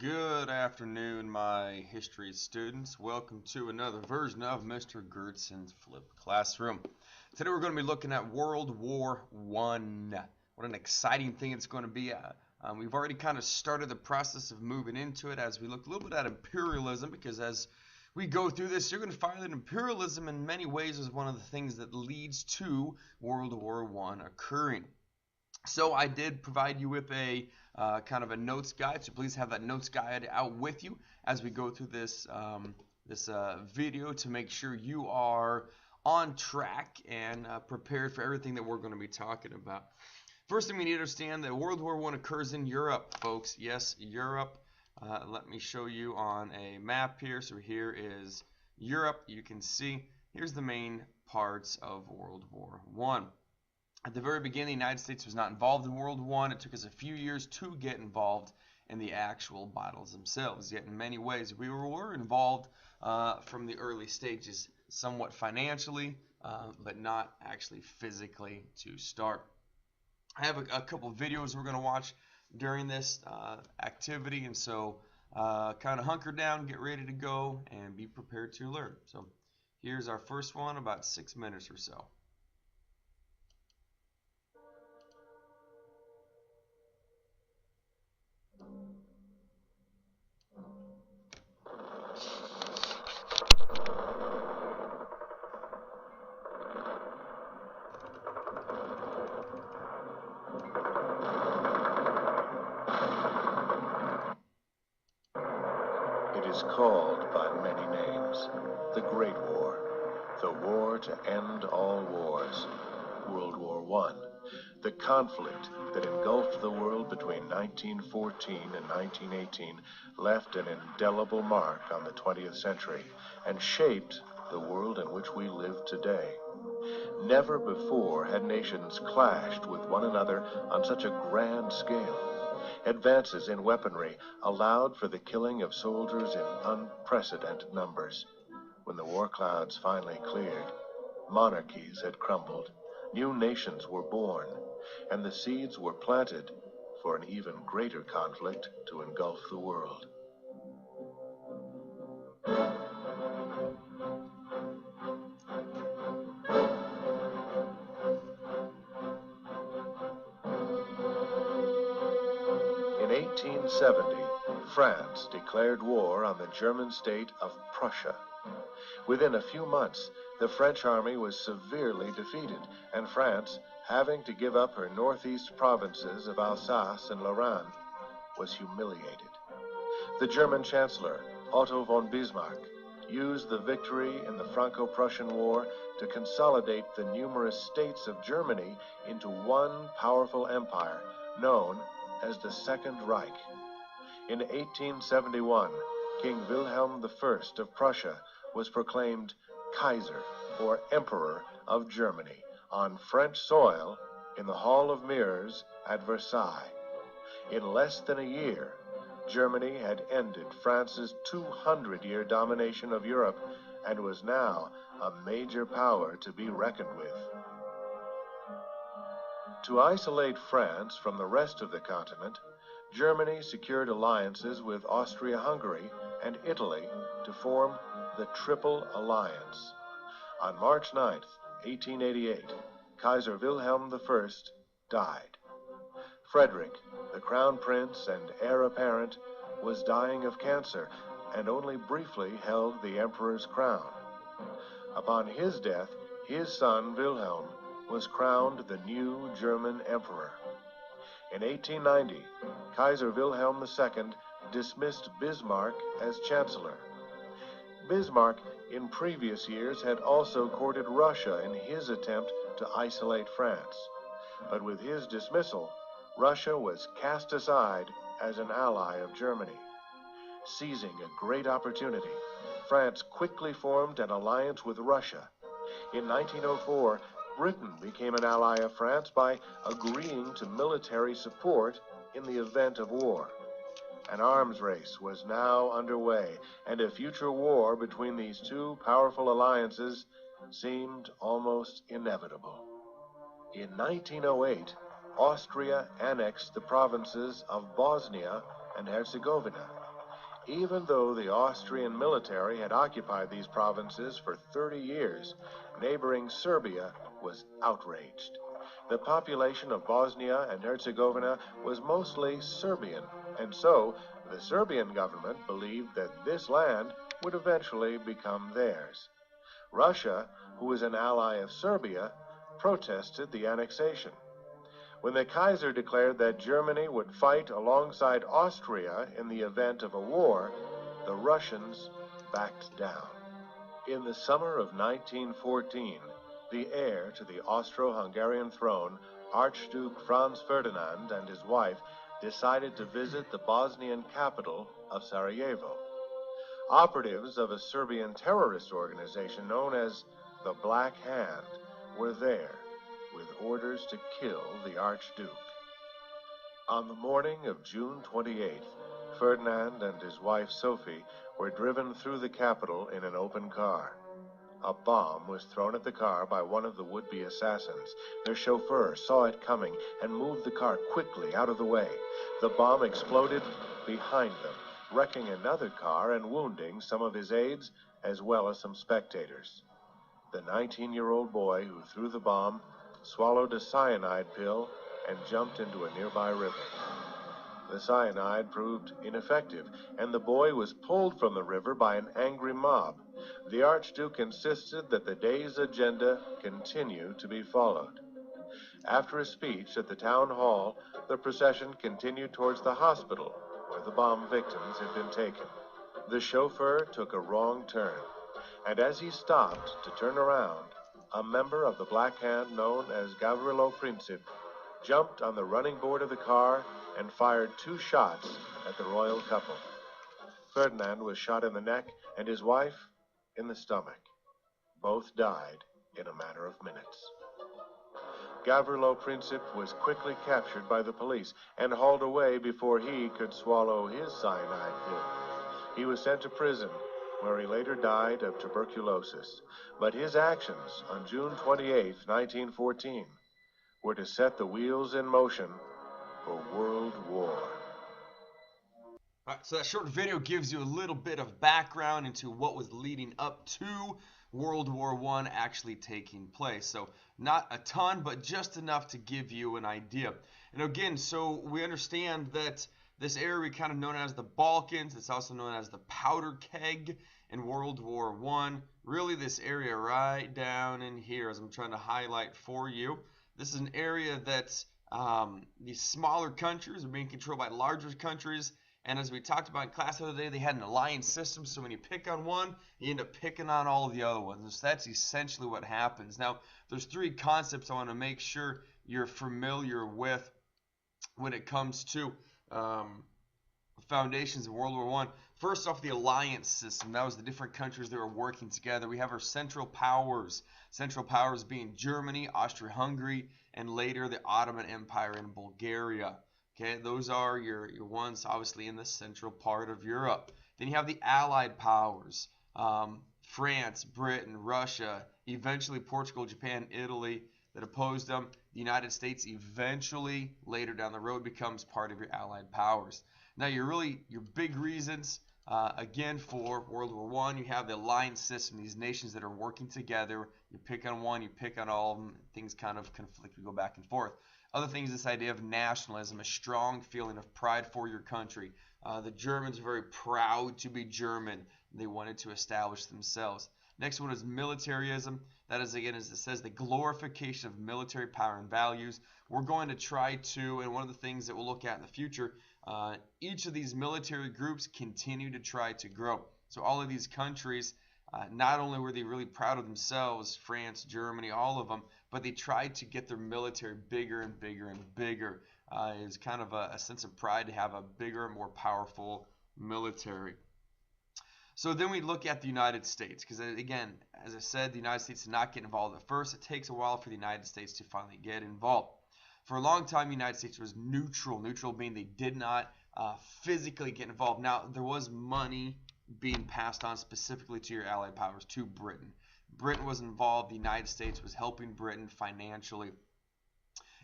Good afternoon, my history students. Welcome to another version of Mr. Gertson's Flipped Classroom. Today we're going to be looking at World War I. What an exciting thing it's going to be. We've already kind of started the process of moving into it as we look a little bit at imperialism, because as we go through this, you're going to find that imperialism in many ways is one of the things that leads to World War I occurring. So I did provide you with a kind of a notes guide, so please have that notes guide out with you as we go through this video to make sure you are on track and prepared for everything that we're going to be talking about. First thing we need to understand that World War I occurs in Europe, folks. Yes, Europe. Let me show you on a map here. So here is Europe. You can see here's the main parts of World War I. At the very beginning, the United States was not involved in World War I. It took us a few years to get involved in the actual battles themselves. Yet in many ways, we were involved from the early stages, somewhat financially, but not actually physically to start. I have a couple of videos we're going to watch during this activity, and so kind of hunker down, get ready to go, and be prepared to learn. So here's our first one, about 6 minutes or so. It is called by many names: the Great War, the war to end all wars, World War I, the conflict that engulfed the world between 1914 and 1918 left an indelible mark on the 20th century and shaped the world in which we live today. Never before had nations clashed with one another on such a grand scale. Advances in weaponry allowed for the killing of soldiers in unprecedented numbers. When the war clouds finally cleared, monarchies had crumbled, new nations were born, and the seeds were planted for an even greater conflict to engulf the world. In 1870, France declared war on the German state of Prussia. Within a few months, the French army was severely defeated, and France, having to give up her northeast provinces of Alsace and Lorraine, was humiliated. The German Chancellor, Otto von Bismarck, used the victory in the Franco-Prussian War to consolidate the numerous states of Germany into one powerful empire, known as the Second Reich. In 1871, King Wilhelm I of Prussia was proclaimed Kaiser, or Emperor of Germany, on French soil in the Hall of Mirrors at Versailles. In less than a year, Germany had ended France's 200-year domination of Europe and was now a major power to be reckoned with. To isolate France from the rest of the continent, Germany secured alliances with Austria-Hungary and Italy to form the Triple Alliance. On March 9, 1888, Kaiser Wilhelm I died. Frederick, the crown prince and heir apparent, was dying of cancer and only briefly held the emperor's crown. Upon his death, his son Wilhelm was crowned the new German emperor. In 1890, Kaiser Wilhelm II dismissed Bismarck as chancellor. Bismarck, in previous years, had also courted Russia in his attempt to isolate France. But with his dismissal, Russia was cast aside as an ally of Germany. Seizing a great opportunity, France quickly formed an alliance with Russia. In 1904, Britain became an ally of France by agreeing to military support in the event of war. An arms race was now underway, and a future war between these two powerful alliances seemed almost inevitable. In 1908, Austria annexed the provinces of Bosnia and Herzegovina, Even though the Austrian military had occupied these provinces for 30 years, neighboring Serbia was outraged. The population of Bosnia and Herzegovina was mostly Serbian, and so the Serbian government believed that this land would eventually become theirs. Russia, who was an ally of Serbia, protested the annexation. When the Kaiser declared that Germany would fight alongside Austria in the event of a war, the Russians backed down. In the summer of 1914, the heir to the Austro-Hungarian throne, Archduke Franz Ferdinand, and his wife decided to visit the Bosnian capital of Sarajevo. Operatives of a Serbian terrorist organization known as the Black Hand were there, with orders to kill the Archduke. On the morning of June 28th, Ferdinand and his wife Sophie were driven through the capital in an open car. A bomb was thrown at the car by one of the would-be assassins. Their chauffeur saw it coming and moved the car quickly out of the way. The bomb exploded behind them, wrecking another car and wounding some of his aides as well as some spectators. The 19-year-old boy who threw the bomb swallowed a cyanide pill and jumped into a nearby river. The cyanide proved ineffective, and the boy was pulled from the river by an angry mob. The Archduke insisted that the day's agenda continue to be followed. After a speech at the town hall, the procession continued towards the hospital, where the bomb victims had been taken. The chauffeur took a wrong turn, and as he stopped to turn around, a member of the Black Hand known as Gavrilo Princip jumped on the running board of the car and fired 2 shots at the royal couple. Ferdinand was shot in the neck and his wife in the stomach. Both died in a matter of minutes. Gavrilo Princip was quickly captured by the police and hauled away before he could swallow his cyanide pill. He was sent to prison, where he later died of tuberculosis. But his actions on June 28, 1914, were to set the wheels in motion for World War. Alright, so that short video gives you a little bit of background into what was leading up to World War I actually taking place. So not a ton, but just enough to give you an idea. And again, so we understand that this area kind of known as the Balkans. It's also known as the Powder Keg in World War I. Really this area right down in here, as I'm trying to highlight for you. This is an area that these smaller countries are being controlled by larger countries. And as we talked about in class the other day, they had an alliance system. So when you pick on one, you end up picking on all of the other ones. And so that's essentially what happens. Now, there's 3 concepts I want to make sure you're familiar with when it comes to foundations of World War I. First off, the alliance system. That was the different countries that were working together. We have our Central Powers being Germany, Austria-Hungary, and later the Ottoman Empire in Bulgaria. Okay, those are your ones obviously in the central part of Europe. Then you have the Allied powers, France, Britain, Russia, eventually Portugal, Japan, Italy, that opposed them. The United States eventually, later down the road, becomes part of your Allied powers. Now, your big reasons, again, for World War I, you have the alliance system, these nations that are working together. You pick on one, you pick on all of them, things kind of conflict, we go back and forth. Other things, this idea of nationalism, a strong feeling of pride for your country. The Germans are very proud to be German. They wanted to establish themselves. Next one is militarism. That is, again, as it says, the glorification of military power and values. We're going to try to, and one of the things that we'll look at in the future, each of these military groups continue to try to grow. So all of these countries, not only were they really proud of themselves, France, Germany, all of them, but they tried to get their military bigger and bigger and bigger. It's kind of a sense of pride to have a bigger, more powerful military. So then we look at the United States, because again, as I said, the United States did not get involved at first. It takes a while for the United States to finally get involved. For a long time, the United States was neutral. Neutral being they did not physically get involved. Now, there was money being passed on specifically to your allied powers, to Britain. Britain was involved. The United States was helping Britain financially.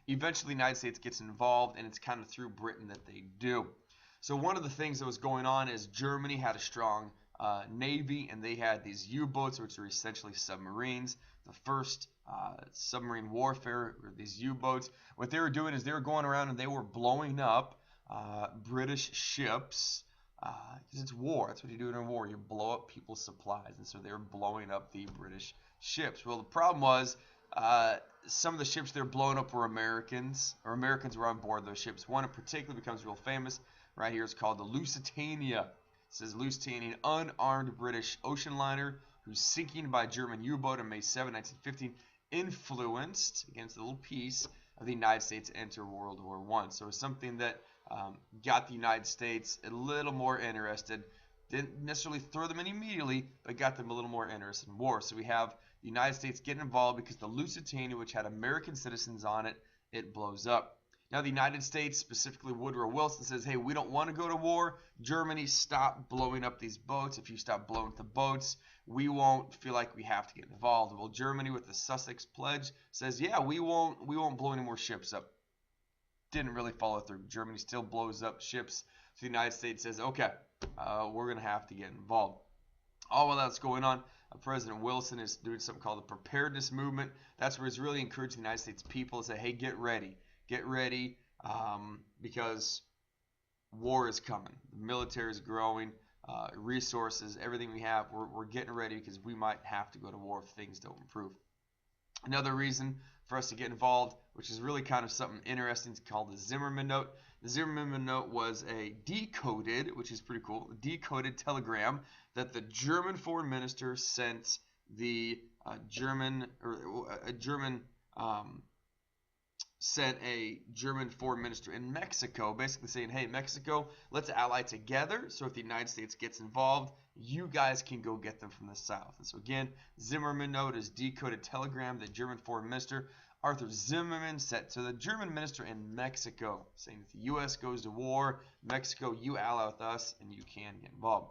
Eventually, the United States gets involved, and it's kind of through Britain that they do. So one of the things that was going on is Germany had a strong navy, and they had these U-boats, which are essentially submarines. The first submarine warfare were these U-boats. What they were doing is they were going around and they were blowing up British ships. Because it's war. That's what you do in a war. You blow up people's supplies. And so they were blowing up the British ships. Well, the problem was some of the ships they were blowing up were Americans, or Americans were on board those ships. One in particular becomes real famous. Right here, it's called the Lusitania. It says Lusitania, an unarmed British ocean liner whose sinking by German U-boat on May 7, 1915, influenced, against the little piece, of the United States to enter World War I. So it's something that got the United States a little more interested. Didn't necessarily throw them in immediately, but got them a little more interested in war. So we have the United States getting involved because the Lusitania, which had American citizens on it, it blows up. Now the United States, specifically Woodrow Wilson, says, hey, we don't want to go to war. Germany, stop blowing up these boats. If you stop blowing up the boats, we won't feel like we have to get involved. Well, Germany, with the Sussex Pledge, says, yeah, we won't blow any more ships up. Didn't really follow through. Germany still blows up ships. So the United States says, okay, we're going to have to get involved. All while that's going on, President Wilson is doing something called the preparedness movement. That's where he's really encouraging the United States people to say, hey, get ready. Get ready because war is coming. The military is growing, resources, everything we have, we're getting ready because we might have to go to war if things don't improve. Another reason for us to get involved, which is really kind of something interesting, is called the Zimmerman Note. The Zimmerman Note was a decoded, which is pretty cool, decoded telegram that the German foreign minister sent the sent a German foreign minister in Mexico, basically saying, hey, Mexico, let's ally together, so if the United States gets involved, you guys can go get them from the south. And so again, Zimmerman Note is decoded telegram that German foreign minister Arthur Zimmerman sent to the German minister in Mexico, saying if the U.S. goes to war, Mexico, you ally with us, and you can get involved.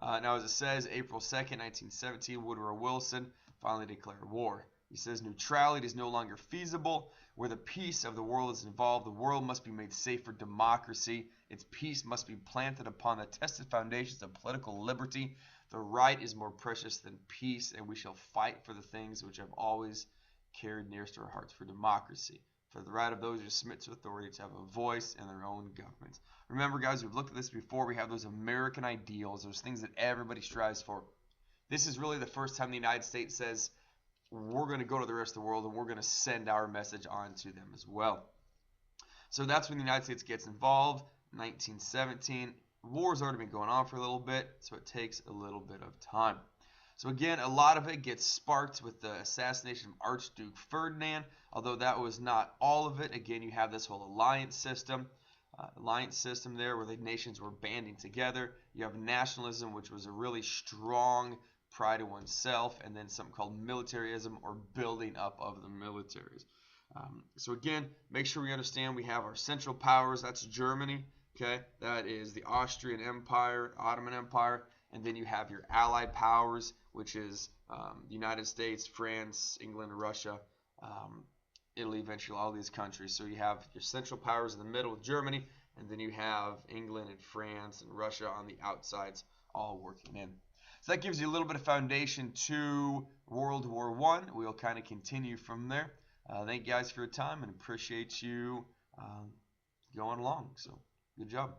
Now, as it says, April 2nd, 1917, Woodrow Wilson finally declared war. He says neutrality is no longer feasible. Where the peace of the world is involved, the world must be made safe for democracy. Its peace must be planted upon the tested foundations of political liberty. The right is more precious than peace, and we shall fight for the things which have always carried nearest to our hearts, for democracy, for the right of those who submit to authority to have a voice in their own governments. Remember, guys, we've looked at this before. We have those American ideals, those things that everybody strives for. This is really the first time the United States says, we're going to go to the rest of the world and we're going to send our message on to them as well. So that's when the United States gets involved, 1917. War's already been going on for a little bit, so it takes a little bit of time. So again, a lot of it gets sparked with the assassination of Archduke Ferdinand, although that was not all of it. Again, you have this whole alliance system there where the nations were banding together. You have nationalism, which was a really strong pride in oneself, and then something called militarism, or building up of the militaries. So again, make sure we understand we have our Central Powers. That's Germany. Okay, that is the Austrian Empire, Ottoman Empire, and then you have your Allied powers, which is the United States, France, England, Russia, Italy, eventually all these countries. So you have your Central Powers in the middle with Germany, and then you have England and France and Russia on the outsides, all working in. So that gives you a little bit of foundation to World War I. We'll kind of continue from there. Thank you guys for your time and appreciate you going along. So good job.